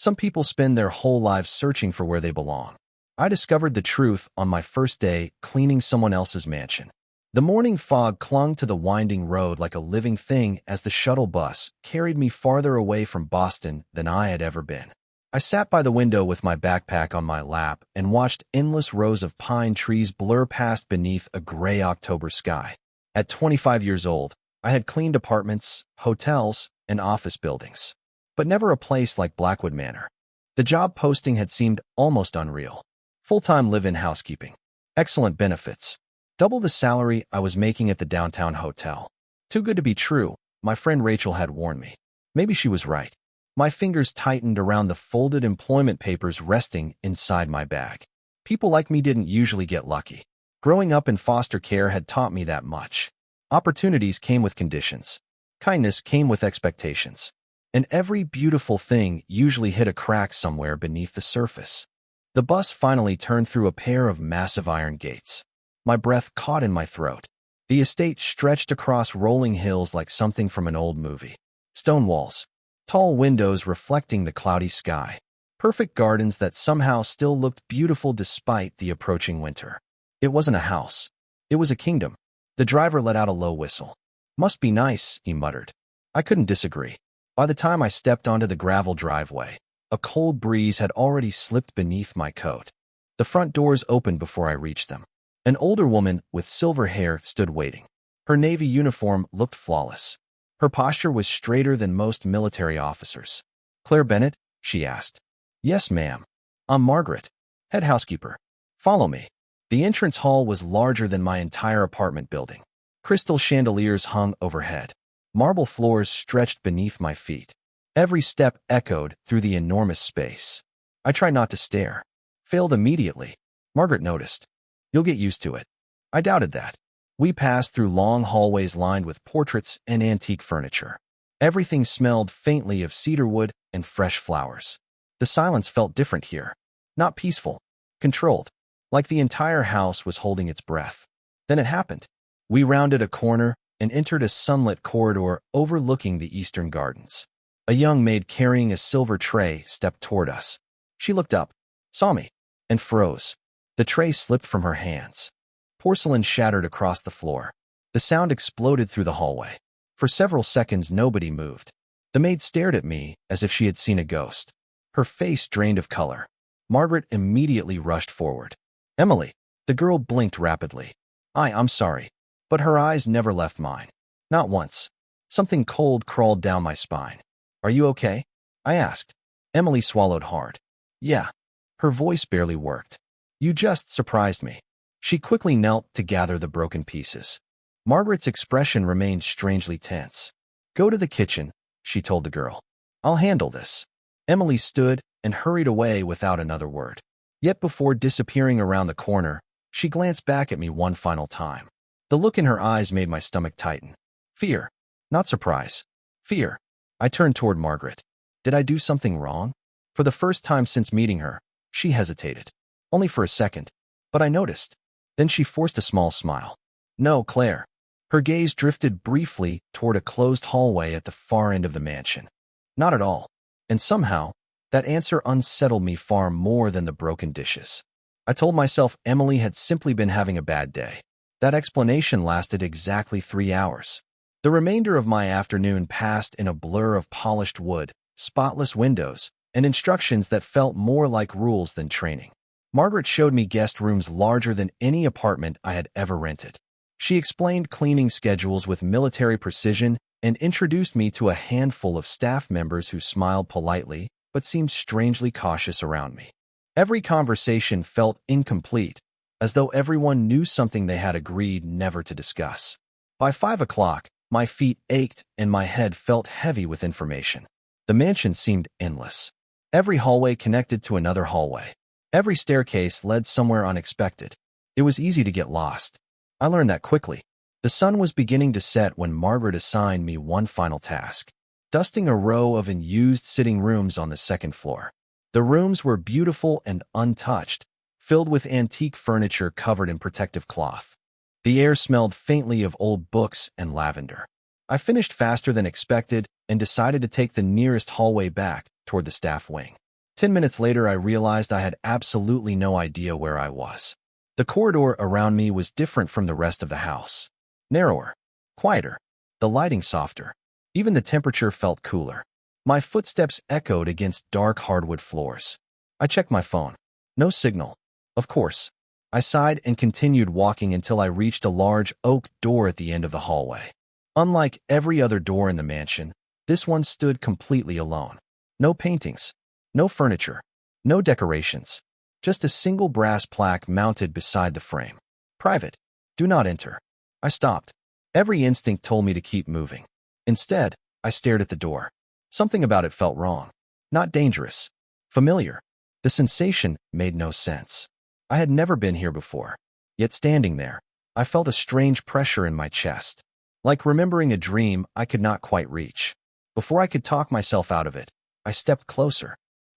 Some people spend their whole lives searching for where they belong. I discovered the truth on my first day cleaning someone else's mansion. The morning fog clung to the winding road like a living thing as the shuttle bus carried me farther away from Boston than I had ever been. I sat by the window with my backpack on my lap and watched endless rows of pine trees blur past beneath a gray October sky. At 25 years old, I had cleaned apartments, hotels, and office buildings, but never a place like Blackwood Manor. The job posting had seemed almost unreal. Full-time live-in housekeeping. Excellent benefits. Double the salary I was making at the downtown hotel. Too good to be true, my friend Rachel had warned me. Maybe she was right. My fingers tightened around the folded employment papers resting inside my bag. People like me didn't usually get lucky. Growing up in foster care had taught me that much. Opportunities came with conditions. Kindness came with expectations. And every beautiful thing usually hit a crack somewhere beneath the surface. The bus finally turned through a pair of massive iron gates. My breath caught in my throat. The estate stretched across rolling hills like something from an old movie. Stone walls, tall windows reflecting the cloudy sky. Perfect gardens that somehow still looked beautiful despite the approaching winter. It wasn't a house. It was a kingdom. The driver let out a low whistle. "Must be nice," he muttered. I couldn't disagree. By the time I stepped onto the gravel driveway, a cold breeze had already slipped beneath my coat. The front doors opened before I reached them. An older woman with silver hair stood waiting. Her navy uniform looked flawless. Her posture was straighter than most military officers. "Claire Bennett?" she asked. "Yes, ma'am. I'm Margaret, head housekeeper. Follow me." The entrance hall was larger than my entire apartment building. Crystal chandeliers hung overhead. Marble floors stretched beneath my feet. Every step echoed through the enormous space. I tried not to stare. Failed immediately. Margaret noticed. "You'll get used to it." I doubted that. We passed through long hallways lined with portraits and antique furniture. Everything smelled faintly of cedarwood and fresh flowers. The silence felt different here. Not peaceful. Controlled. Like the entire house was holding its breath. Then it happened. We rounded a corner and entered a sunlit corridor overlooking the eastern gardens. A young maid carrying a silver tray stepped toward us. She looked up, saw me, and froze. The tray slipped from her hands. Porcelain shattered across the floor. The sound exploded through the hallway. For several seconds, nobody moved. The maid stared at me as if she had seen a ghost. Her face drained of color. Margaret immediately rushed forward. "Emily." The girl blinked rapidly. I'm sorry." But her eyes never left mine. Not once. Something cold crawled down my spine. "Are you okay?" I asked. Emily swallowed hard. "Yeah." Her voice barely worked. "You just surprised me." She quickly knelt to gather the broken pieces. Margaret's expression remained strangely tense. "Go to the kitchen," she told the girl. "I'll handle this." Emily stood and hurried away without another word. Yet before disappearing around the corner, she glanced back at me one final time. The look in her eyes made my stomach tighten. Fear. Not surprise. Fear. I turned toward Margaret. Did I do something wrong? For the first time since meeting her, she hesitated. Only for a second, but I noticed. Then she forced a small smile. "No, Claire." Her gaze drifted briefly toward a closed hallway at the far end of the mansion. "Not at all." And somehow, that answer unsettled me far more than the broken dishes. I told myself Emily had simply been having a bad day. That explanation lasted exactly 3 hours. The remainder of my afternoon passed in a blur of polished wood, spotless windows, and instructions that felt more like rules than training. Margaret showed me guest rooms larger than any apartment I had ever rented. She explained cleaning schedules with military precision and introduced me to a handful of staff members who smiled politely but seemed strangely cautious around me. Every conversation felt incomplete, as though everyone knew something they had agreed never to discuss. By 5 o'clock, my feet ached and my head felt heavy with information. The mansion seemed endless. Every hallway connected to another hallway. Every staircase led somewhere unexpected. It was easy to get lost. I learned that quickly. The sun was beginning to set when Margaret assigned me one final task: dusting a row of unused sitting rooms on the second floor. The rooms were beautiful and untouched, filled with antique furniture covered in protective cloth. The air smelled faintly of old books and lavender. I finished faster than expected and decided to take the nearest hallway back toward the staff wing. 10 minutes later, I realized I had absolutely no idea where I was. The corridor around me was different from the rest of the house. Narrower, quieter, the lighting softer. Even the temperature felt cooler. My footsteps echoed against dark hardwood floors. I checked my phone. No signal. Of course. I sighed and continued walking until I reached a large oak door at the end of the hallway. Unlike every other door in the mansion, this one stood completely alone. No paintings, no furniture, no decorations. Just a single brass plaque mounted beside the frame. Private. Do not enter. I stopped. Every instinct told me to keep moving. Instead, I stared at the door. Something about it felt wrong. Not dangerous. Familiar. The sensation made no sense. I had never been here before. Yet standing there, I felt a strange pressure in my chest. Like remembering a dream I could not quite reach. Before I could talk myself out of it, I stepped closer.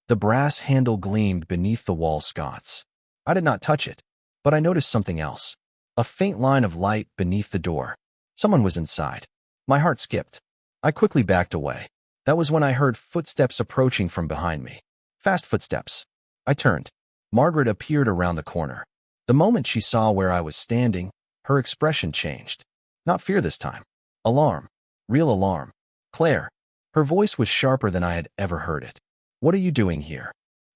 The brass handle gleamed beneath the wall sconce. I did not touch it, but I noticed something else. A faint line of light beneath the door. Someone was inside. My heart skipped. I quickly backed away. That was when I heard footsteps approaching from behind me. Fast footsteps. I turned. Margaret appeared around the corner. The moment she saw where I was standing, her expression changed. Not fear this time. Alarm. Real alarm. Claire. Her voice was sharper than I had ever heard it. What are you doing here?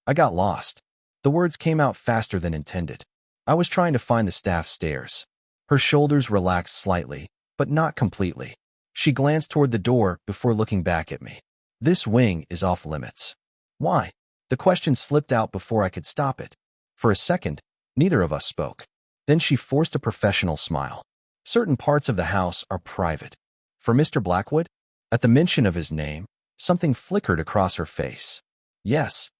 I got lost. The words came out faster than intended. I was trying to find the staff stairs. Her shoulders relaxed slightly, but not completely. She glanced toward the door before looking back at me. This wing is off limits. Why? The question slipped out before I could stop it. For a second, neither of us spoke. Then she forced a professional smile. Certain parts of the house are private. For Mr. Blackwood? At the mention of his name, something flickered across her face. Yes.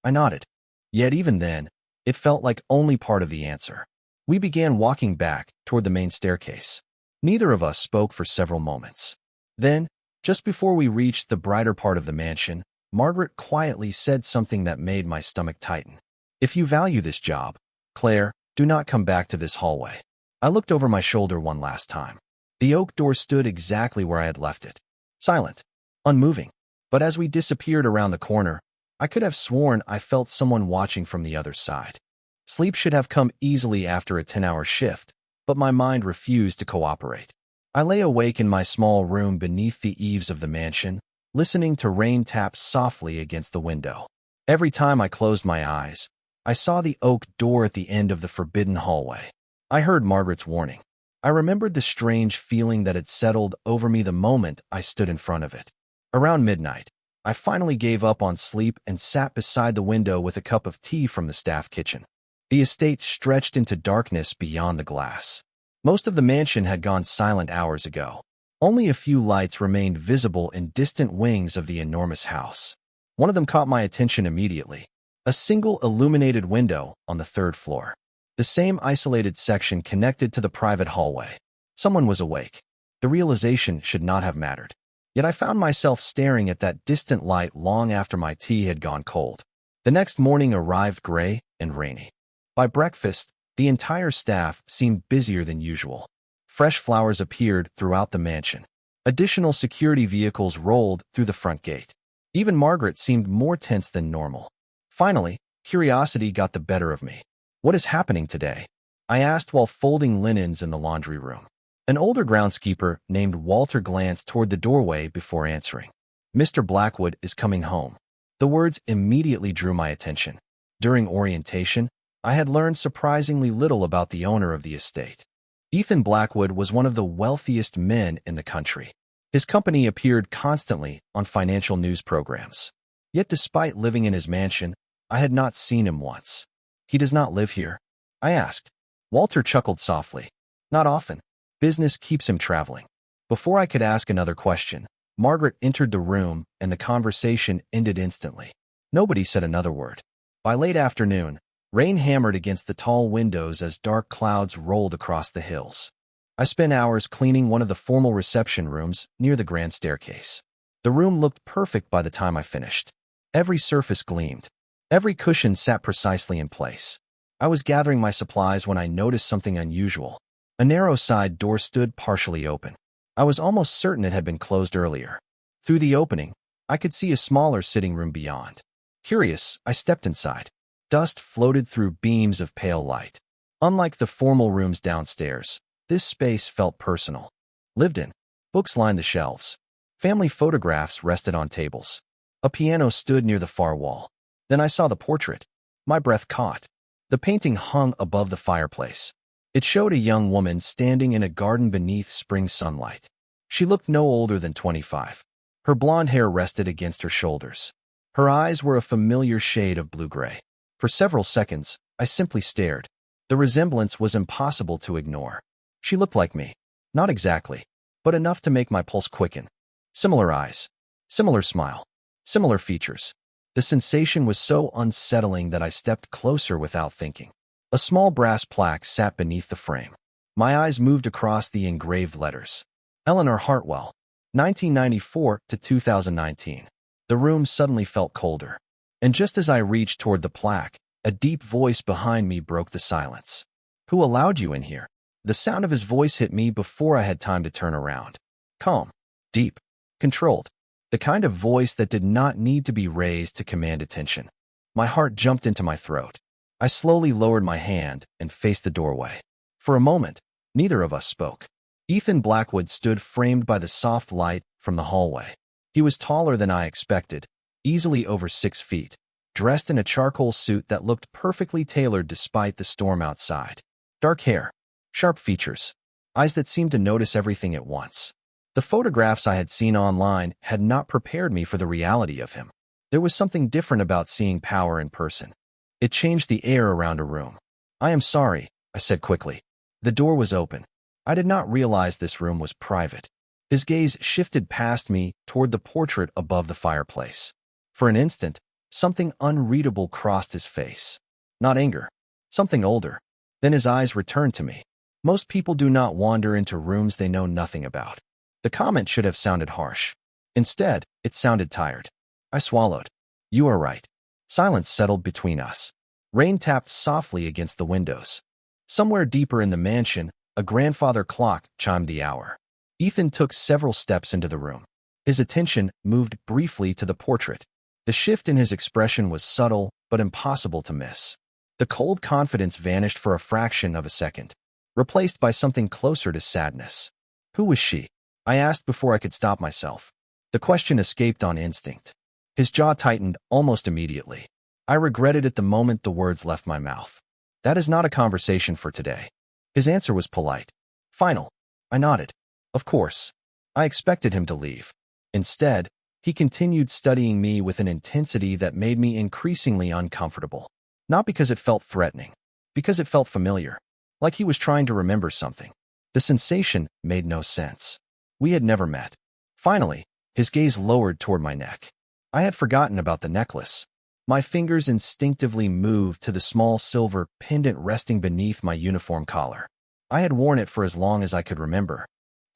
I nodded. Yet even then, it felt like only part of the answer. We began walking back toward the main staircase. Neither of us spoke for several moments. Then, just before we reached the brighter part of the mansion, Margaret quietly said something that made my stomach tighten. If you value this job, Claire, do not come back to this hallway. I looked over my shoulder one last time. The oak door stood exactly where I had left it. Silent. Unmoving. But as we disappeared around the corner, I could have sworn I felt someone watching from the other side. Sleep should have come easily after a 10-hour shift, but my mind refused to cooperate. I lay awake in my small room beneath the eaves of the mansion, listening to rain tap softly against the window. Every time I closed my eyes, I saw the oak door at the end of the forbidden hallway. I heard Margaret's warning. I remembered the strange feeling that had settled over me the moment I stood in front of it. Around midnight, I finally gave up on sleep and sat beside the window with a cup of tea from the staff kitchen. The estate stretched into darkness beyond the glass. Most of the mansion had gone silent hours ago. Only a few lights remained visible in distant wings of the enormous house. One of them caught my attention immediately. A single illuminated window on the third floor. The same isolated section connected to the private hallway. Someone was awake. The realization should not have mattered. Yet I found myself staring at that distant light long after my tea had gone cold. The next morning arrived gray and rainy. By breakfast, the entire staff seemed busier than usual. Fresh flowers appeared throughout the mansion. Additional security vehicles rolled through the front gate. Even Margaret seemed more tense than normal. Finally, curiosity got the better of me. What is happening today? I asked while folding linens in the laundry room. An older groundskeeper named Walter glanced toward the doorway before answering. Mr. Blackwood is coming home. The words immediately drew my attention. During orientation, I had learned surprisingly little about the owner of the estate. Ethan Blackwood was one of the wealthiest men in the country. His company appeared constantly on financial news programs. Yet despite living in his mansion, I had not seen him once. He does not live here? I asked. Walter chuckled softly. Not often. Business keeps him traveling. Before I could ask another question, Margaret entered the room and the conversation ended instantly. Nobody said another word. By late afternoon, rain hammered against the tall windows as dark clouds rolled across the hills. I spent hours cleaning one of the formal reception rooms near the grand staircase. The room looked perfect by the time I finished. Every surface gleamed. Every cushion sat precisely in place. I was gathering my supplies when I noticed something unusual. A narrow side door stood partially open. I was almost certain it had been closed earlier. Through the opening, I could see a smaller sitting room beyond. Curious, I stepped inside. Dust floated through beams of pale light. Unlike the formal rooms downstairs, this space felt personal. Lived in. Books lined the shelves. Family photographs rested on tables. A piano stood near the far wall. Then I saw the portrait. My breath caught. The painting hung above the fireplace. It showed a young woman standing in a garden beneath spring sunlight. She looked no older than 25. Her blonde hair rested against her shoulders. Her eyes were a familiar shade of blue-gray. For several seconds, I simply stared. The resemblance was impossible to ignore. She looked like me. Not exactly, but enough to make my pulse quicken. Similar eyes. Similar smile. Similar features. The sensation was so unsettling that I stepped closer without thinking. A small brass plaque sat beneath the frame. My eyes moved across the engraved letters. Eleanor Hartwell, 1994 to 2019. The room suddenly felt colder. And just as I reached toward the plaque, a deep voice behind me broke the silence. Who allowed you in here? The sound of his voice hit me before I had time to turn around. Calm, deep, controlled. The kind of voice that did not need to be raised to command attention. My heart jumped into my throat. I slowly lowered my hand and faced the doorway. For a moment, neither of us spoke. Ethan Blackwood stood framed by the soft light from the hallway. He was taller than I expected, easily over 6 feet, dressed in a charcoal suit that looked perfectly tailored despite the storm outside. Dark hair, sharp features, eyes that seemed to notice everything at once. The photographs I had seen online had not prepared me for the reality of him. There was something different about seeing power in person. It changed the air around a room. I am sorry, I said quickly. The door was open. I did not realize this room was private. His gaze shifted past me toward the portrait above the fireplace. For an instant, something unreadable crossed his face. Not anger, something older. Then his eyes returned to me. Most people do not wander into rooms they know nothing about. The comment should have sounded harsh. Instead, it sounded tired. I swallowed. You are right. Silence settled between us. Rain tapped softly against the windows. Somewhere deeper in the mansion, a grandfather clock chimed the hour. Ethan took several steps into the room. His attention moved briefly to the portrait. The shift in his expression was subtle, but impossible to miss. The cold confidence vanished for a fraction of a second, replaced by something closer to sadness. Who was she? I asked before I could stop myself. The question escaped on instinct. His jaw tightened almost immediately. I regretted it the moment the words left my mouth. That is not a conversation for today. His answer was polite. Final. I nodded. Of course. I expected him to leave. Instead, he continued studying me with an intensity that made me increasingly uncomfortable. Not because it felt threatening, because it felt familiar, like he was trying to remember something. The sensation made no sense. We had never met. Finally, his gaze lowered toward my neck. I had forgotten about the necklace. My fingers instinctively moved to the small silver pendant resting beneath my uniform collar. I had worn it for as long as I could remember.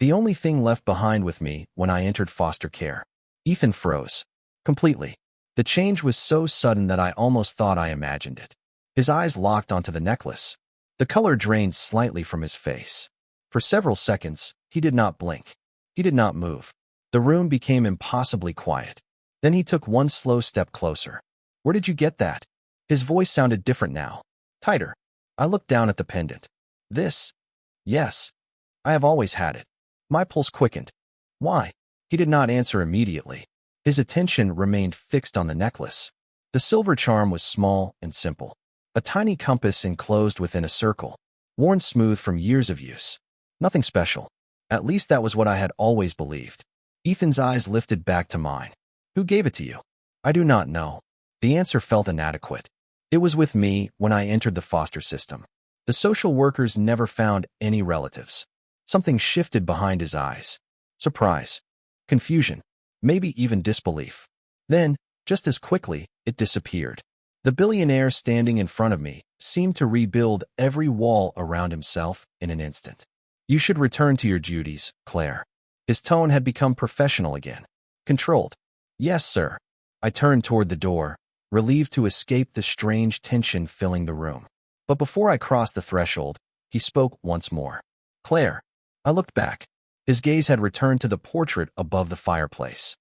The only thing left behind with me when I entered foster care. Ethan froze. Completely. The change was so sudden that I almost thought I imagined it. His eyes locked onto the necklace. The color drained slightly from his face. For several seconds, he did not blink. He did not move. The room became impossibly quiet. Then he took one slow step closer. Where did you get that? His voice sounded different now. Tighter. I looked down at the pendant. This? Yes. I have always had it. My pulse quickened. Why? He did not answer immediately. His attention remained fixed on the necklace. The silver charm was small and simple. A tiny compass enclosed within a circle, worn smooth from years of use. Nothing special. At least that was what I had always believed. Ethan's eyes lifted back to mine. Who gave it to you? I do not know. The answer felt inadequate. It was with me when I entered the foster system. The social workers never found any relatives. Something shifted behind his eyes. Surprise. Confusion. Maybe even disbelief. Then, just as quickly, it disappeared. The billionaire standing in front of me seemed to rebuild every wall around himself in an instant. You should return to your duties, Claire. His tone had become professional again. Controlled. Yes, sir. I turned toward the door, relieved to escape the strange tension filling the room. But before I crossed the threshold, he spoke once more. Claire. I looked back. His gaze had returned to the portrait above the fireplace.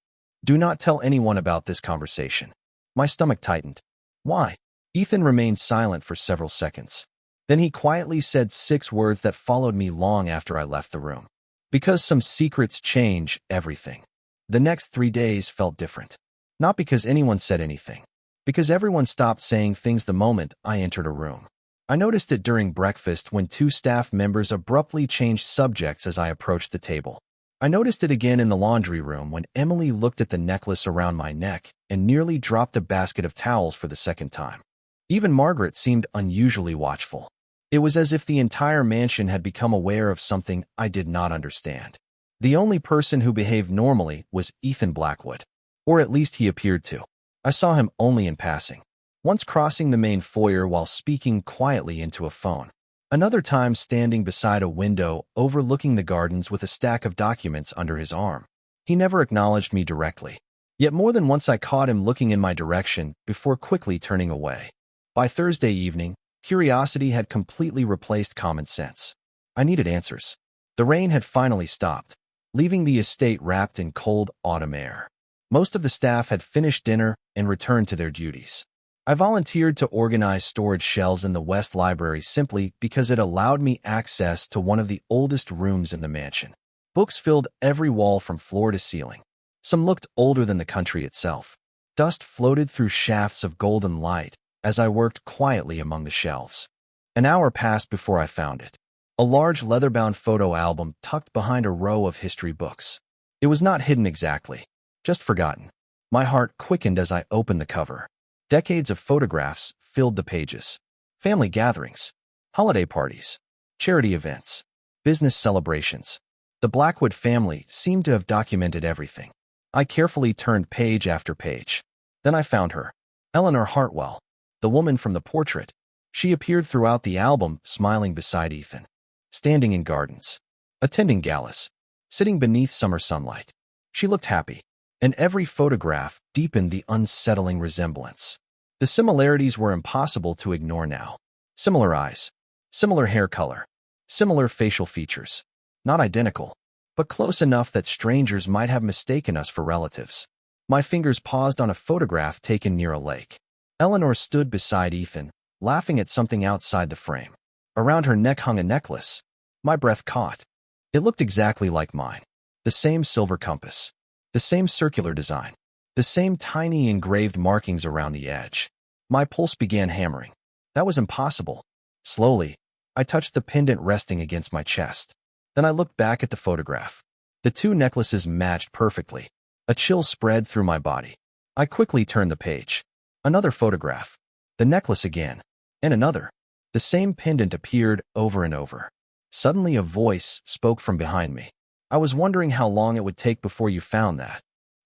Do not tell anyone about this conversation. My stomach tightened. Why? Ethan remained silent for several seconds. Then he quietly said 6 words that followed me long after I left the room. Because some secrets change everything. The next 3 days felt different. Not because anyone said anything. Because everyone stopped saying things the moment I entered a room. I noticed it during breakfast when 2 staff members abruptly changed subjects as I approached the table. I noticed it again in the laundry room when Emily looked at the necklace around my neck and nearly dropped a basket of towels for the second time. Even Margaret seemed unusually watchful. It was as if the entire mansion had become aware of something I did not understand. The only person who behaved normally was Ethan Blackwood. Or at least he appeared to. I saw him only in passing. Once crossing the main foyer while speaking quietly into a phone. Another time standing beside a window overlooking the gardens with a stack of documents under his arm. He never acknowledged me directly. Yet more than once I caught him looking in my direction before quickly turning away. By Thursday evening, curiosity had completely replaced common sense. I needed answers. The rain had finally stopped, leaving the estate wrapped in cold autumn air. Most of the staff had finished dinner and returned to their duties. I volunteered to organize storage shelves in the West Library simply because it allowed me access to one of the oldest rooms in the mansion. Books filled every wall from floor to ceiling. Some looked older than the country itself. Dust floated through shafts of golden light as I worked quietly among the shelves. An hour passed before I found it. A large leather-bound photo album tucked behind a row of history books. It was not hidden exactly, just forgotten. My heart quickened as I opened the cover. Decades of photographs filled the pages. Family gatherings, holiday parties, charity events, business celebrations. The Blackwood family seemed to have documented everything. I carefully turned page after page. Then I found her. Eleanor Hartwell, the woman from the portrait. She appeared throughout the album, smiling beside Ethan. Standing in gardens. Attending galas. Sitting beneath summer sunlight. She looked happy. And every photograph deepened the unsettling resemblance. The similarities were impossible to ignore now. Similar eyes, similar hair color, similar facial features. Not identical, but close enough that strangers might have mistaken us for relatives. My fingers paused on a photograph taken near a lake. Eleanor stood beside Ethan, laughing at something outside the frame. Around her neck hung a necklace. My breath caught. It looked exactly like mine. The same silver compass. The same circular design. The same tiny engraved markings around the edge. My pulse began hammering. That was impossible. Slowly, I touched the pendant resting against my chest. Then I looked back at the photograph. The 2 necklaces matched perfectly. A chill spread through my body. I quickly turned the page. Another photograph. The necklace again. And another. The same pendant appeared over and over. Suddenly a voice spoke from behind me. I was wondering how long it would take before you found that.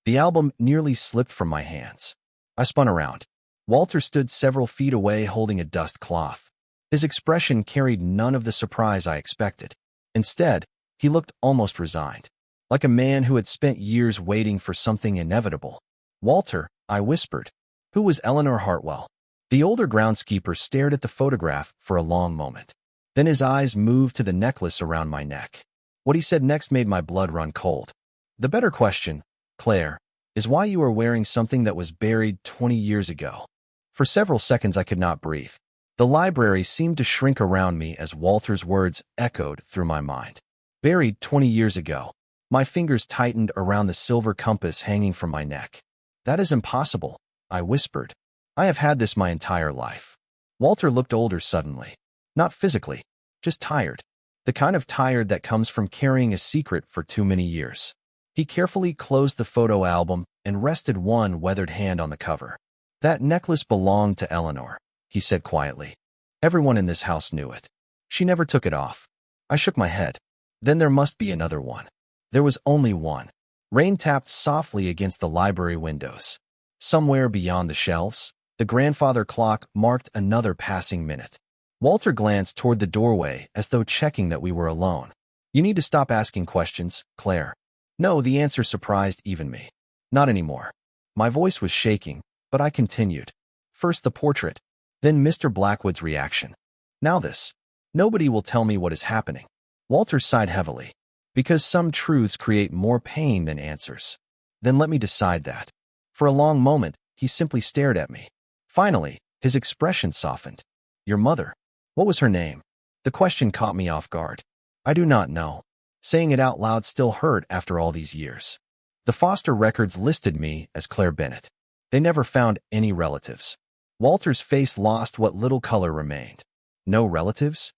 The album nearly slipped from my hands. I spun around. Walter stood several feet away holding a dust cloth. His expression carried none of the surprise I expected. Instead, he looked almost resigned, like a man who had spent years waiting for something inevitable. Walter, I whispered. Who was Eleanor Hartwell? The older groundskeeper stared at the photograph for a long moment. Then his eyes moved to the necklace around my neck. What he said next made my blood run cold. The better question, Claire, is why you are wearing something that was buried 20 years ago. For several seconds I could not breathe. The library seemed to shrink around me as Walter's words echoed through my mind. Buried 20 years ago. My fingers tightened around the silver compass hanging from my neck. That is impossible, I whispered. I have had this my entire life. Walter looked older suddenly. Not physically, just tired. The kind of tired that comes from carrying a secret for too many years. He carefully closed the photo album and rested one weathered hand on the cover. That necklace belonged to Eleanor, he said quietly. Everyone in this house knew it. She never took it off. I shook my head. Then there must be another one. There was only one. Rain tapped softly against the library windows. Somewhere beyond the shelves, the grandfather clock marked another passing minute. Walter glanced toward the doorway as though checking that we were alone. You need to stop asking questions, Claire. No, the answer surprised even me. Not anymore. My voice was shaking, but I continued. First the portrait, then Mr. Blackwood's reaction. Now this. Nobody will tell me what is happening. Walter sighed heavily. Because some truths create more pain than answers. Then let me decide that. For a long moment, he simply stared at me. Finally, his expression softened. Your mother? What was her name? The question caught me off guard. I do not know. Saying it out loud still hurt after all these years. The foster records listed me as Claire Bennett. They never found any relatives. Walter's face lost what little color remained. No relatives?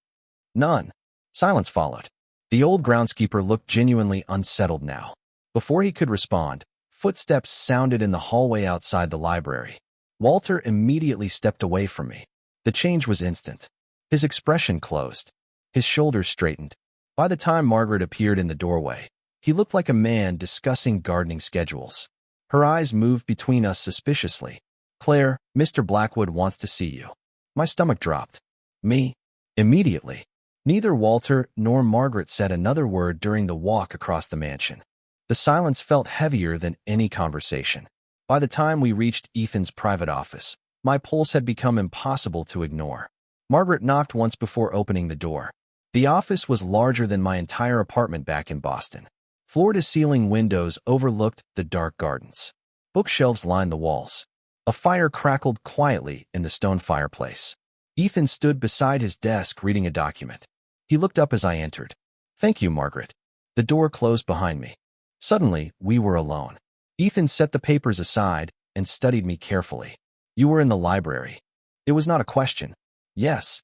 None. Silence followed. The old groundskeeper looked genuinely unsettled now. Before he could respond, footsteps sounded in the hallway outside the library. Walter immediately stepped away from me. The change was instant. His expression closed. His shoulders straightened. By the time Margaret appeared in the doorway, he looked like a man discussing gardening schedules. Her eyes moved between us suspiciously. Claire, Mr. Blackwood wants to see you. My stomach dropped. Me? Immediately. Neither Walter nor Margaret said another word during the walk across the mansion. The silence felt heavier than any conversation. By the time we reached Ethan's private office, my pulse had become impossible to ignore. Margaret knocked once before opening the door. The office was larger than my entire apartment back in Boston. Floor-to-ceiling windows overlooked the dark gardens. Bookshelves lined the walls. A fire crackled quietly in the stone fireplace. Ethan stood beside his desk reading a document. He looked up as I entered. Thank you, Margaret. The door closed behind me. Suddenly, we were alone. Ethan set the papers aside and studied me carefully. You were in the library. It was not a question. Yes.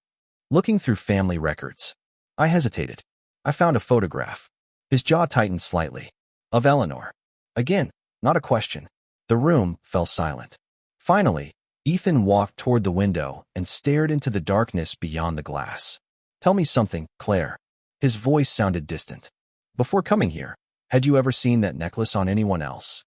Looking through family records. I hesitated. I found a photograph. His jaw tightened slightly. Of Eleanor. Again, not a question. The room fell silent. Finally, Ethan walked toward the window and stared into the darkness beyond the glass. Tell me something, Claire. His voice sounded distant. Before coming here, had you ever seen that necklace on anyone else?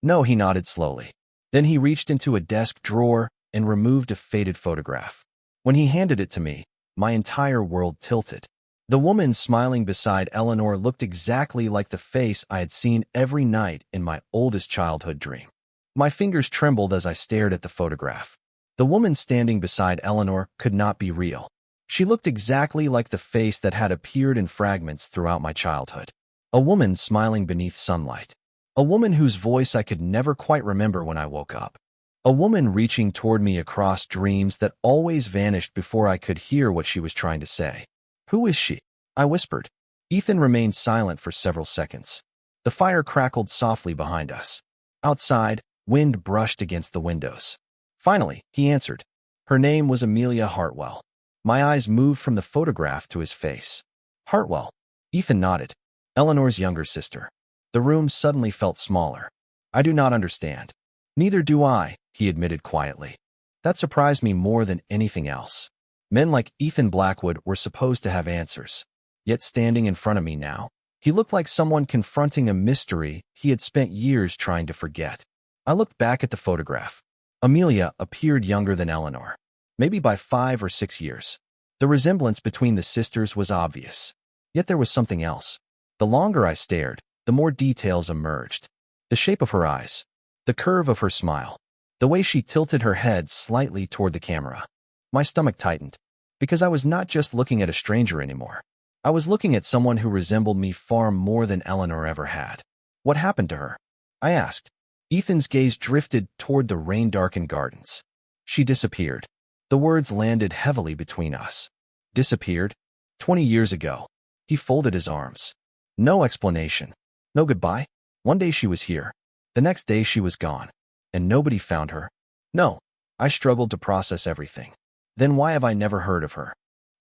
No, he nodded slowly. Then he reached into a desk drawer and removed a faded photograph. When he handed it to me, my entire world tilted. The woman smiling beside Eleanor looked exactly like the face I had seen every night in my oldest childhood dream. My fingers trembled as I stared at the photograph. The woman standing beside Eleanor could not be real. She looked exactly like the face that had appeared in fragments throughout my childhood. A woman smiling beneath sunlight. A woman whose voice I could never quite remember when I woke up. A woman reaching toward me across dreams that always vanished before I could hear what she was trying to say. Who is she? I whispered. Ethan remained silent for several seconds. The fire crackled softly behind us. Outside, wind brushed against the windows. Finally, he answered. Her name was Amelia Hartwell. My eyes moved from the photograph to his face. Hartwell. Ethan nodded. Eleanor's younger sister. The room suddenly felt smaller. I do not understand. Neither do I, he admitted quietly. That surprised me more than anything else. Men like Ethan Blackwood were supposed to have answers. Yet standing in front of me now, he looked like someone confronting a mystery he had spent years trying to forget. I looked back at the photograph. Amelia appeared younger than Eleanor, maybe by 5 or 6 years. The resemblance between the sisters was obvious. Yet there was something else. The longer I stared, the more details emerged. The shape of her eyes, the curve of her smile, the way she tilted her head slightly toward the camera. My stomach tightened, because I was not just looking at a stranger anymore. I was looking at someone who resembled me far more than Eleanor ever had. What happened to her? I asked. Ethan's gaze drifted toward the rain-darkened gardens. She disappeared. The words landed heavily between us. Disappeared? 20 years ago. He folded his arms. No explanation. No goodbye. One day she was here. The next day she was gone. And nobody found her. No. I struggled to process everything. Then why have I never heard of her?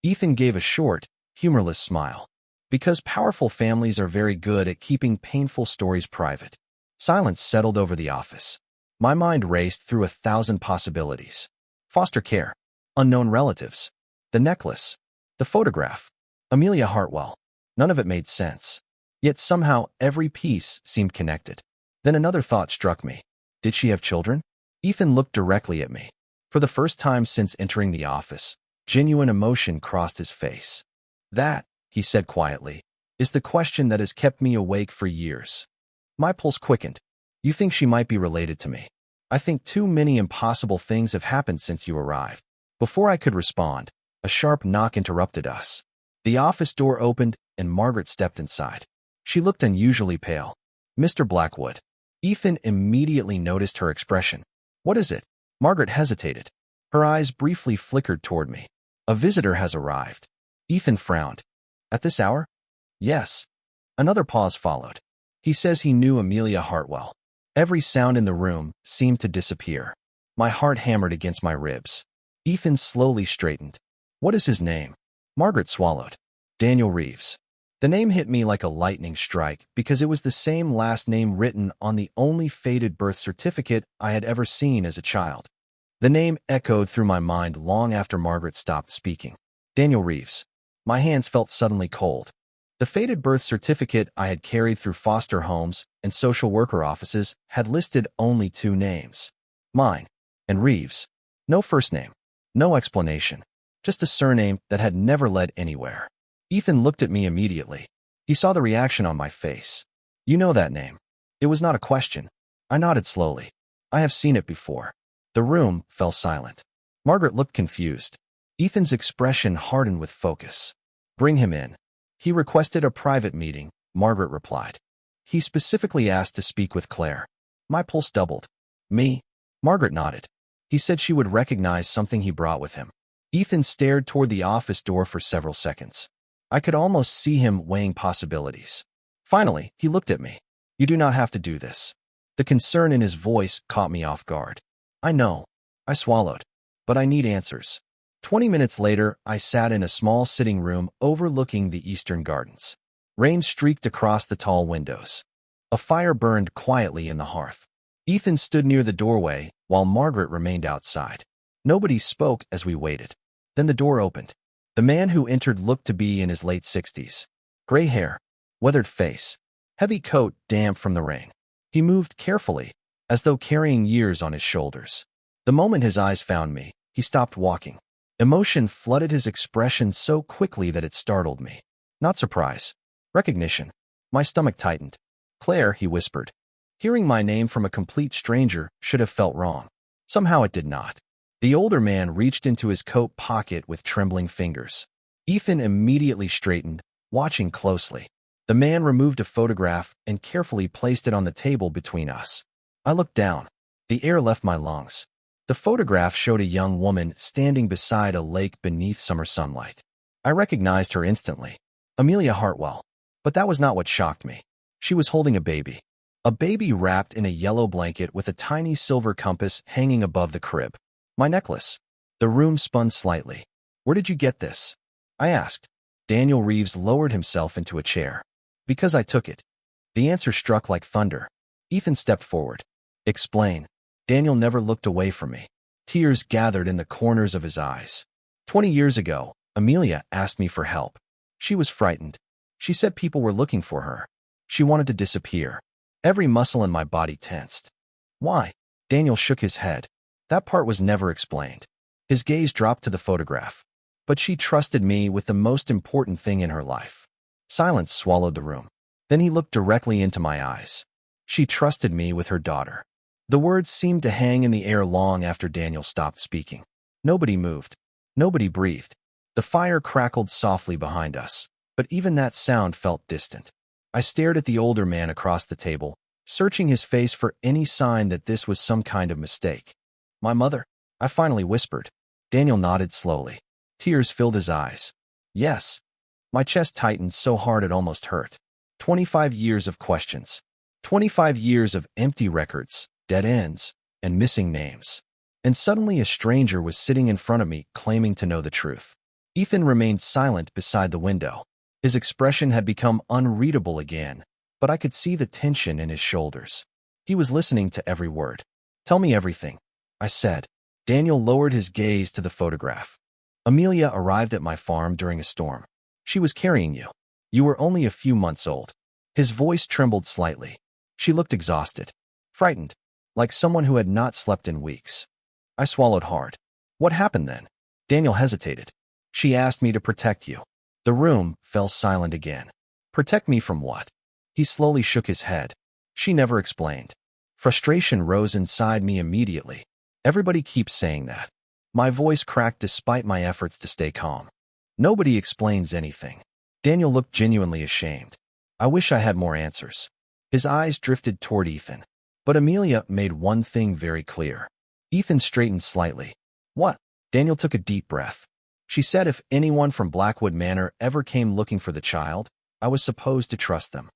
Ethan gave a short, humorless smile. Because powerful families are very good at keeping painful stories private. Silence settled over the office. My mind raced through 1,000 possibilities. Foster care. Unknown relatives. The necklace. The photograph. Amelia Hartwell. None of it made sense. Yet somehow every piece seemed connected. Then another thought struck me. Did she have children? Ethan looked directly at me. For the first time since entering the office, genuine emotion crossed his face. That, he said quietly, is the question that has kept me awake for years. My pulse quickened. You think she might be related to me? I think too many impossible things have happened since you arrived. Before I could respond, a sharp knock interrupted us. The office door opened and Margaret stepped inside. She looked unusually pale. Mr. Blackwood. Ethan immediately noticed her expression. What is it? Margaret hesitated. Her eyes briefly flickered toward me. A visitor has arrived. Ethan frowned. At this hour? Yes. Another pause followed. He says he knew Amelia Hartwell. Every sound in the room seemed to disappear. My heart hammered against my ribs. Ethan slowly straightened. What is his name? Margaret swallowed. Daniel Reeves. The name hit me like a lightning strike because it was the same last name written on the only faded birth certificate I had ever seen as a child. The name echoed through my mind long after Margaret stopped speaking. Daniel Reeves. My hands felt suddenly cold. The faded birth certificate I had carried through foster homes and social worker offices had listed only two names. Mine and Reeves. No first name. No explanation. Just a surname that had never led anywhere. Ethan looked at me immediately. He saw the reaction on my face. You know that name. It was not a question. I nodded slowly. I have seen it before. The room fell silent. Margaret looked confused. Ethan's expression hardened with focus. Bring him in. He requested a private meeting, Margaret replied. He specifically asked to speak with Claire. My pulse doubled. Me? Margaret nodded. He said she would recognize something he brought with him. Ethan stared toward the office door for several seconds. I could almost see him weighing possibilities. Finally, he looked at me. You do not have to do this. The concern in his voice caught me off guard. I know. I swallowed. But I need answers. 20 minutes later, I sat in a small sitting room overlooking the eastern gardens. Rain streaked across the tall windows. A fire burned quietly in the hearth. Ethan stood near the doorway, while Margaret remained outside. Nobody spoke as we waited. Then the door opened. The man who entered looked to be in his late 60s. Gray hair, weathered face, heavy coat damp from the rain. He moved carefully, as though carrying years on his shoulders. The moment his eyes found me, he stopped walking. Emotion flooded his expression so quickly that it startled me. Not surprise. Recognition. My stomach tightened. Claire, he whispered. Hearing my name from a complete stranger should have felt wrong. Somehow it did not. The older man reached into his coat pocket with trembling fingers. Ethan immediately straightened, watching closely. The man removed a photograph and carefully placed it on the table between us. I looked down. The air left my lungs. The photograph showed a young woman standing beside a lake beneath summer sunlight. I recognized her instantly. Amelia Hartwell. But that was not what shocked me. She was holding a baby. A baby wrapped in a yellow blanket with a tiny silver compass hanging above the crib. My necklace. The room spun slightly. Where did you get this? I asked. Daniel Reeves lowered himself into a chair. Because I took it. The answer struck like thunder. Ethan stepped forward. Explain. Daniel never looked away from me. Tears gathered in the corners of his eyes. 20 years ago, Amelia asked me for help. She was frightened. She said people were looking for her. She wanted to disappear. Every muscle in my body tensed. Why? Daniel shook his head. That part was never explained. His gaze dropped to the photograph. But she trusted me with the most important thing in her life. Silence swallowed the room. Then he looked directly into my eyes. She trusted me with her daughter. The words seemed to hang in the air long after Daniel stopped speaking. Nobody moved. Nobody breathed. The fire crackled softly behind us, but even that sound felt distant. I stared at the older man across the table, searching his face for any sign that this was some kind of mistake. My mother? I finally whispered. Daniel nodded slowly. Tears filled his eyes. Yes. My chest tightened so hard it almost hurt. 25 years of questions. 25 years of empty records, dead ends, and missing names. And suddenly a stranger was sitting in front of me, claiming to know the truth. Ethan remained silent beside the window. His expression had become unreadable again, but I could see the tension in his shoulders. He was listening to every word. Tell me everything, I said. Daniel lowered his gaze to the photograph. Amelia arrived at my farm during a storm. She was carrying you. You were only a few months old. His voice trembled slightly. She looked exhausted, frightened, like someone who had not slept in weeks. I swallowed hard. What happened then? Daniel hesitated. She asked me to protect you. The room fell silent again. Protect me from what? He slowly shook his head. She never explained. Frustration rose inside me immediately. Everybody keeps saying that. My voice cracked despite my efforts to stay calm. Nobody explains anything. Daniel looked genuinely ashamed. I wish I had more answers. His eyes drifted toward Ethan. But Amelia made one thing very clear. Ethan straightened slightly. What? Daniel took a deep breath. She said if anyone from Blackwood Manor ever came looking for the child, I was supposed to trust them.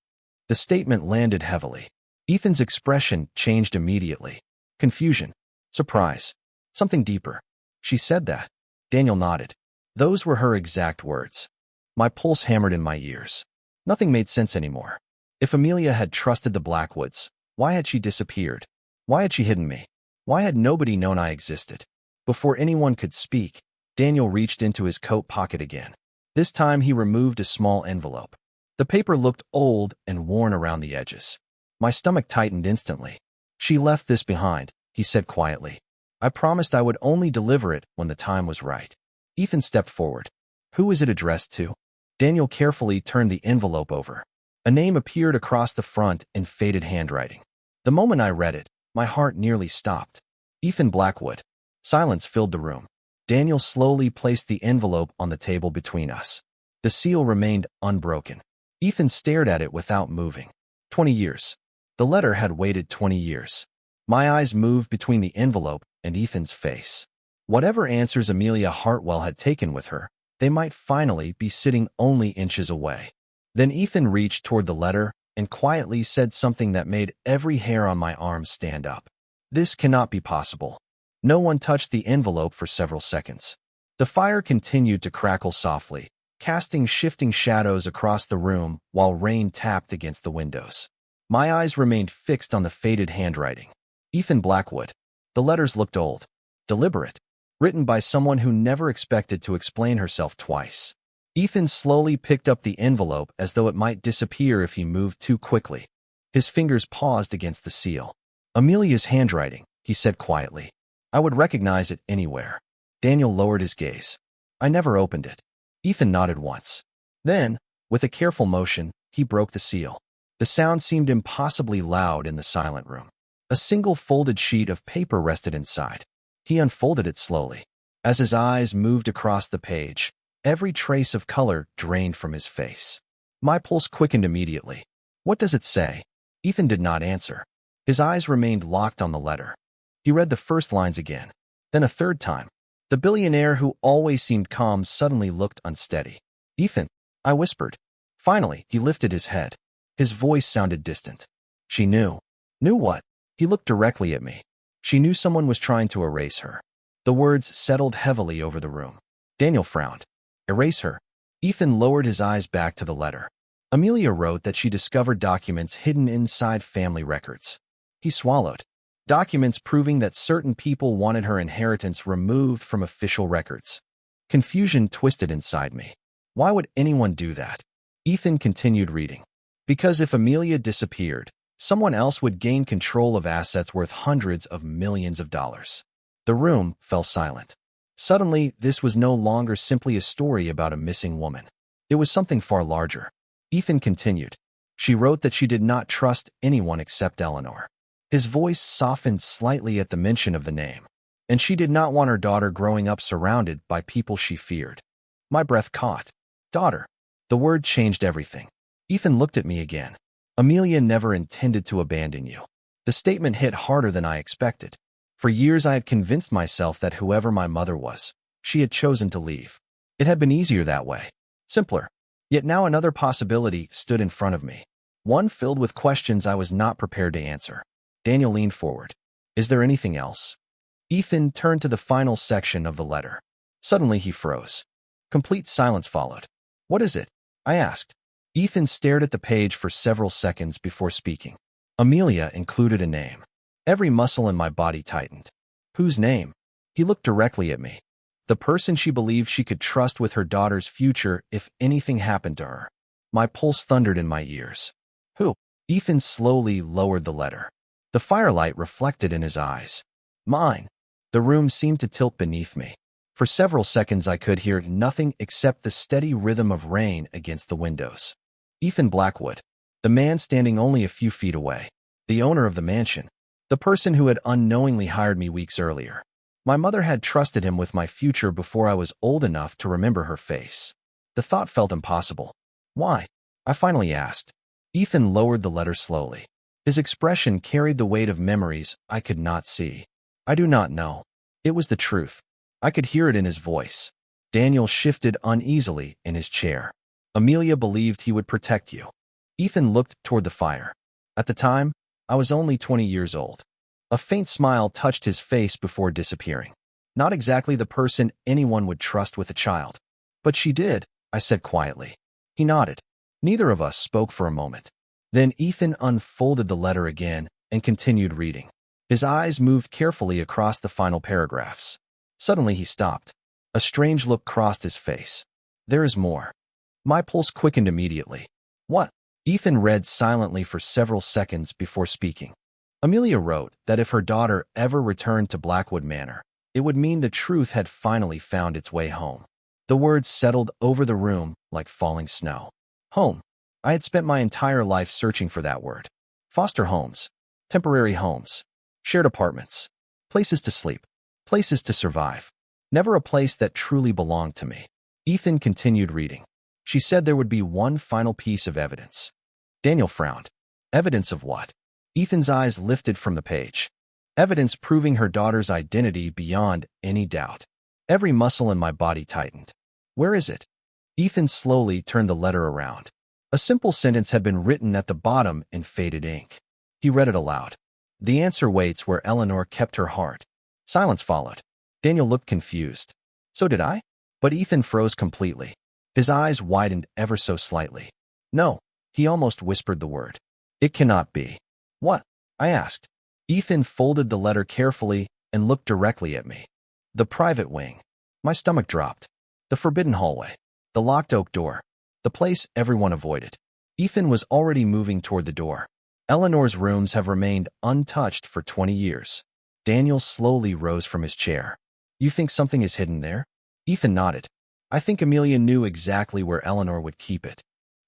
The statement landed heavily. Ethan's expression changed immediately. Confusion. Surprise. Something deeper. She said that. Daniel nodded. Those were her exact words. My pulse hammered in my ears. Nothing made sense anymore. If Amelia had trusted the Blackwoods, why had she disappeared? Why had she hidden me? Why had nobody known I existed? Before anyone could speak, Daniel reached into his coat pocket again. This time he removed a small envelope. The paper looked old and worn around the edges. My stomach tightened instantly. She left this behind, he said quietly. I promised I would only deliver it when the time was right. Ethan stepped forward. Who is it addressed to? Daniel carefully turned the envelope over. A name appeared across the front in faded handwriting. The moment I read it, my heart nearly stopped. Ethan Blackwood. Silence filled the room. Daniel slowly placed the envelope on the table between us. The seal remained unbroken. Ethan stared at it without moving. 20 years. The letter had waited 20 years. My eyes moved between the envelope and Ethan's face. Whatever answers Amelia Hartwell had taken with her, they might finally be sitting only inches away. Then Ethan reached toward the letter and quietly said something that made every hair on my arm stand up. This cannot be possible. No one touched the envelope for several seconds. The fire continued to crackle softly, casting shifting shadows across the room while rain tapped against the windows. My eyes remained fixed on the faded handwriting. Ethan Blackwood. The letters looked old, deliberate, written by someone who never expected to explain herself twice. Ethan slowly picked up the envelope as though it might disappear if he moved too quickly. His fingers paused against the seal. Amelia's handwriting, he said quietly. I would recognize it anywhere. Daniel lowered his gaze. I never opened it. Ethan nodded once. Then, with a careful motion, he broke the seal. The sound seemed impossibly loud in the silent room. A single folded sheet of paper rested inside. He unfolded it slowly. As his eyes moved across the page, every trace of color drained from his face. My pulse quickened immediately. What does it say? Ethan did not answer. His eyes remained locked on the letter. He read the first lines again, then a third time. The billionaire who always seemed calm suddenly looked unsteady. Ethan, I whispered. Finally, he lifted his head. His voice sounded distant. She knew. Knew what? He looked directly at me. She knew someone was trying to erase her. The words settled heavily over the room. Daniel frowned. Erase her. Ethan lowered his eyes back to the letter. Amelia wrote that she discovered documents hidden inside family records. He swallowed. Documents proving that certain people wanted her inheritance removed from official records. Confusion twisted inside me. Why would anyone do that? Ethan continued reading. Because if Amelia disappeared, someone else would gain control of assets worth hundreds of millions of dollars. The room fell silent. Suddenly, this was no longer simply a story about a missing woman. It was something far larger. Ethan continued. She wrote that she did not trust anyone except Eleanor. His voice softened slightly at the mention of the name, and she did not want her daughter growing up surrounded by people she feared. My breath caught. Daughter. The word changed everything. Ethan looked at me again. Amelia never intended to abandon you. The statement hit harder than I expected. For years I had convinced myself that whoever my mother was, she had chosen to leave. It had been easier that way. Simpler. Yet now another possibility stood in front of me. One filled with questions I was not prepared to answer. Daniel leaned forward. Is there anything else? Ethan turned to the final section of the letter. Suddenly he froze. Complete silence followed. What is it? I asked. Ethan stared at the page for several seconds before speaking. Amelia included a name. Every muscle in my body tightened. Whose name? He looked directly at me. The person she believed she could trust with her daughter's future if anything happened to her. My pulse thundered in my ears. Who? Ethan slowly lowered the letter. The firelight reflected in his eyes. Mine. The room seemed to tilt beneath me. For several seconds I could hear nothing except the steady rhythm of rain against the windows. Ethan Blackwood. The man standing only a few feet away. The owner of the mansion. The person who had unknowingly hired me weeks earlier. My mother had trusted him with my future before I was old enough to remember her face. The thought felt impossible. Why? I finally asked. Ethan lowered the letter slowly. His expression carried the weight of memories I could not see. I do not know. It was the truth. I could hear it in his voice. Daniel shifted uneasily in his chair. Amelia believed he would protect you. Ethan looked toward the fire. At the time, I was only 20 years old. A faint smile touched his face before disappearing. Not exactly the person anyone would trust with a child. But she did, I said quietly. He nodded. Neither of us spoke for a moment. Then Ethan unfolded the letter again and continued reading. His eyes moved carefully across the final paragraphs. Suddenly he stopped. A strange look crossed his face. There is more. My pulse quickened immediately. What? Ethan read silently for several seconds before speaking. Amelia wrote that if her daughter ever returned to Blackwood Manor, it would mean the truth had finally found its way home. The words settled over the room like falling snow. Home. I had spent my entire life searching for that word. Foster homes. Temporary homes. Shared apartments. Places to sleep. Places to survive. Never a place that truly belonged to me. Ethan continued reading. She said there would be one final piece of evidence. Daniel frowned. Evidence of what? Ethan's eyes lifted from the page. Evidence proving her daughter's identity beyond any doubt. Every muscle in my body tightened. Where is it? Ethan slowly turned the letter around. A simple sentence had been written at the bottom in faded ink. He read it aloud. The answer waits where Eleanor kept her heart. Silence followed. Daniel looked confused. So did I? But Ethan froze completely. His eyes widened ever so slightly. No, he almost whispered the word. It cannot be. What? I asked. Ethan folded the letter carefully and looked directly at me. The private wing. My stomach dropped. The forbidden hallway. The locked oak door. The place everyone avoided. Ethan was already moving toward the door. Eleanor's rooms have remained untouched for 20 years. Daniel slowly rose from his chair. You think something is hidden there? Ethan nodded. I think Amelia knew exactly where Eleanor would keep it.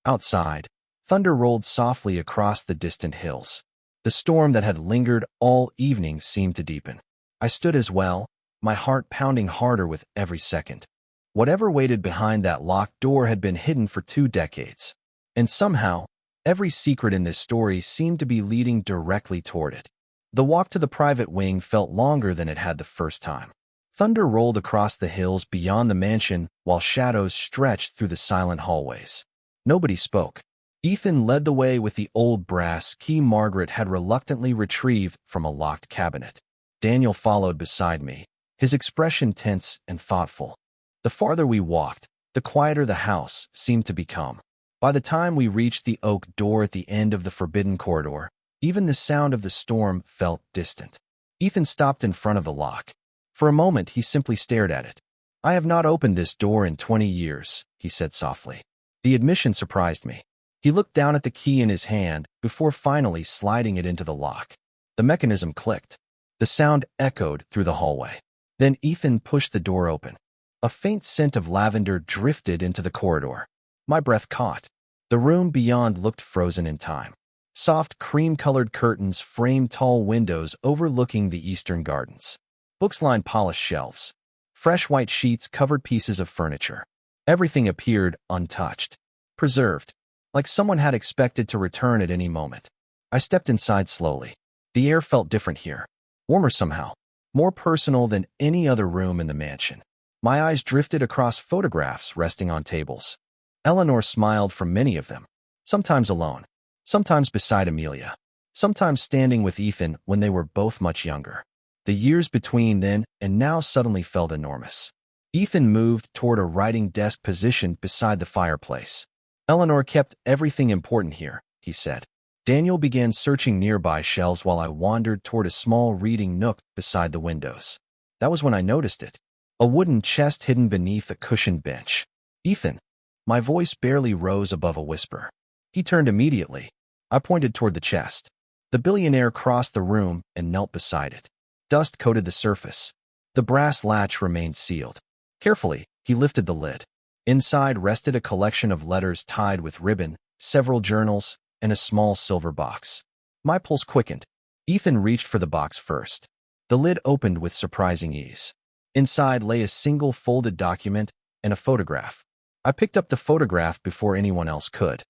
Outside, thunder rolled softly across the distant hills. The storm that had lingered all evening seemed to deepen. I stood as well, my heart pounding harder with every second. Whatever waited behind that locked door had been hidden for 2 decades. And somehow, every secret in this story seemed to be leading directly toward it. The walk to the private wing felt longer than it had the first time. Thunder rolled across the hills beyond the mansion while shadows stretched through the silent hallways. Nobody spoke. Ethan led the way with the old brass key Margaret had reluctantly retrieved from a locked cabinet. Daniel followed beside me, his expression tense and thoughtful. The farther we walked, the quieter the house seemed to become. By the time we reached the oak door at the end of the forbidden corridor, even the sound of the storm felt distant. Ethan stopped in front of the lock. For a moment, he simply stared at it. I have not opened this door in 20 years, he said softly. The admission surprised me. He looked down at the key in his hand before finally sliding it into the lock. The mechanism clicked. The sound echoed through the hallway. Then Ethan pushed the door open. A faint scent of lavender drifted into the corridor. My breath caught. The room beyond looked frozen in time. Soft, cream-colored curtains framed tall windows overlooking the eastern gardens. Books lined polished shelves. Fresh white sheets covered pieces of furniture. Everything appeared untouched, preserved, like someone had expected to return at any moment. I stepped inside slowly. The air felt different here, warmer somehow, more personal than any other room in the mansion. My eyes drifted across photographs resting on tables. Eleanor smiled from many of them, sometimes alone, sometimes beside Amelia, sometimes standing with Ethan when they were both much younger. The years between then and now suddenly felt enormous. Ethan moved toward a writing desk positioned beside the fireplace. Eleanor kept everything important here, he said. Daniel began searching nearby shelves while I wandered toward a small reading nook beside the windows. That was when I noticed it. A wooden chest hidden beneath a cushioned bench. Ethan. My voice barely rose above a whisper. He turned immediately. I pointed toward the chest. The billionaire crossed the room and knelt beside it. Dust coated the surface. The brass latch remained sealed. Carefully, he lifted the lid. Inside rested a collection of letters tied with ribbon, several journals, and a small silver box. My pulse quickened. Ethan reached for the box first. The lid opened with surprising ease. Inside lay a single folded document and a photograph. I picked up the photograph before anyone else could.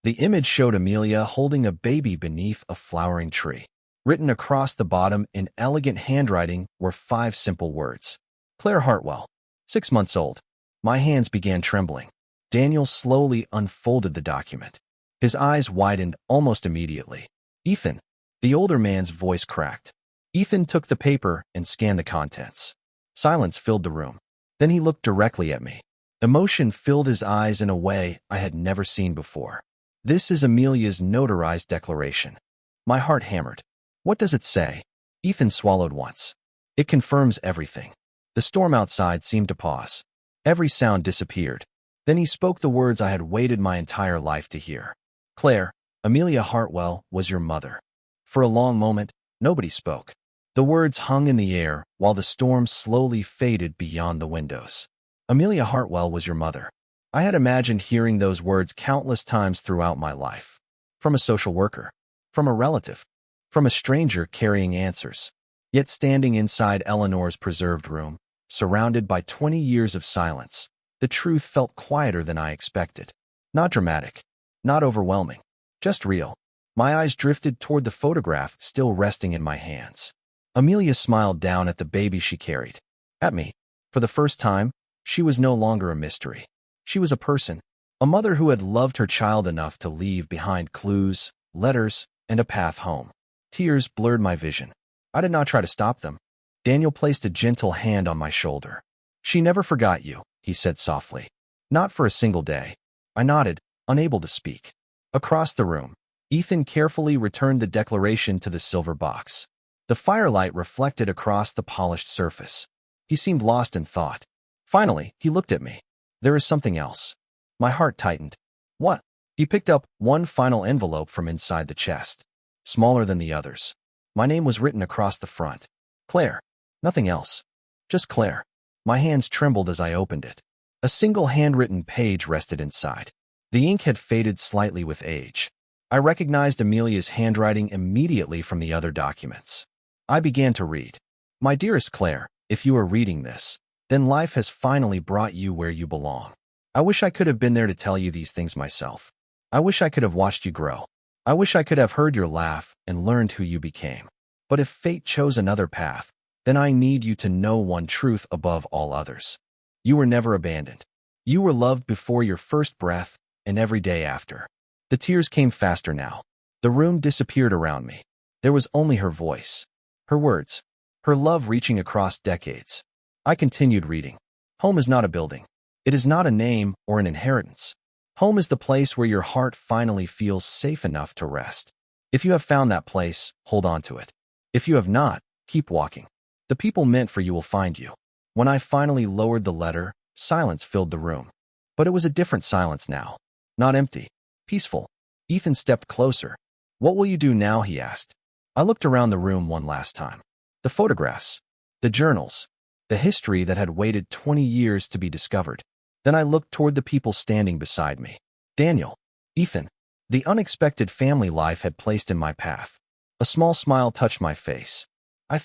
The image showed Amelia holding a baby beneath a flowering tree. Written across the bottom in elegant handwriting were 5 simple words. Claire Hartwell, 6 months old. My hands began trembling. Daniel slowly unfolded the document. His eyes widened almost immediately. Ethan, the older man's voice cracked. Ethan took the paper and scanned the contents. Silence filled the room. Then he looked directly at me. Emotion filled his eyes in a way I had never seen before. This is Amelia's notarized declaration. My heart hammered. What does it say? Ethan swallowed once. It confirms everything. The storm outside seemed to pause. Every sound disappeared. Then he spoke the words I had waited my entire life to hear. Claire, Amelia Hartwell was your mother. For a long moment, nobody spoke. The words hung in the air while the storm slowly faded beyond the windows. Amelia Hartwell was your mother. I had imagined hearing those words countless times throughout my life. From a social worker. From a relative. From a stranger carrying answers. Yet standing inside Eleanor's preserved room, surrounded by 20 years of silence, the truth felt quieter than I expected. Not dramatic. Not overwhelming. Just real. My eyes drifted toward the photograph still resting in my hands. Amelia smiled down at the baby she carried. At me. For the first time, she was no longer a mystery. She was a person. A mother who had loved her child enough to leave behind clues, letters, and a path home. Tears blurred my vision. I did not try to stop them. Daniel placed a gentle hand on my shoulder. She never forgot you, he said softly. Not for a single day. I nodded, unable to speak. Across the room, Ethan carefully returned the declaration to the silver box. The firelight reflected across the polished surface. He seemed lost in thought. Finally, he looked at me. There is something else. My heart tightened. What? He picked up one final envelope from inside the chest. Smaller than the others. My name was written across the front. Claire. Nothing else. Just Claire. My hands trembled as I opened it. A single handwritten page rested inside. The ink had faded slightly with age. I recognized Amelia's handwriting immediately from the other documents. I began to read. My dearest Claire, if you are reading this, then life has finally brought you where you belong. I wish I could have been there to tell you these things myself. I wish I could have watched you grow. I wish I could have heard your laugh and learned who you became. But if fate chose another path, then I need you to know one truth above all others. You were never abandoned. You were loved before your first breath and every day after. The tears came faster now. The room disappeared around me. There was only her voice, her words, her love reaching across decades. I continued reading. Home is not a building. It is not a name or an inheritance. Home is the place where your heart finally feels safe enough to rest. If you have found that place, hold on to it. If you have not, keep walking. The people meant for you will find you. When I finally lowered the letter, silence filled the room. But it was a different silence now. Not empty. Peaceful. Ethan stepped closer. What will you do now? He asked. I looked around the room one last time. The photographs. The journals. The history that had waited 20 years to be discovered. Then I looked toward the people standing beside me. Daniel. Ethan. The unexpected family life had placed in my path. A small smile touched my face. I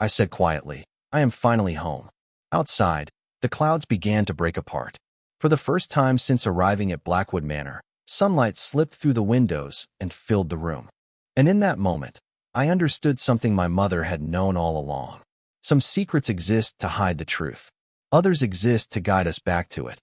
said quietly, I am finally home. Outside, the clouds began to break apart. For the first time since arriving at Blackwood Manor, sunlight slipped through the windows and filled the room. And in that moment, I understood something my mother had known all along. Some secrets exist to hide the truth. Others exist to guide us back to it.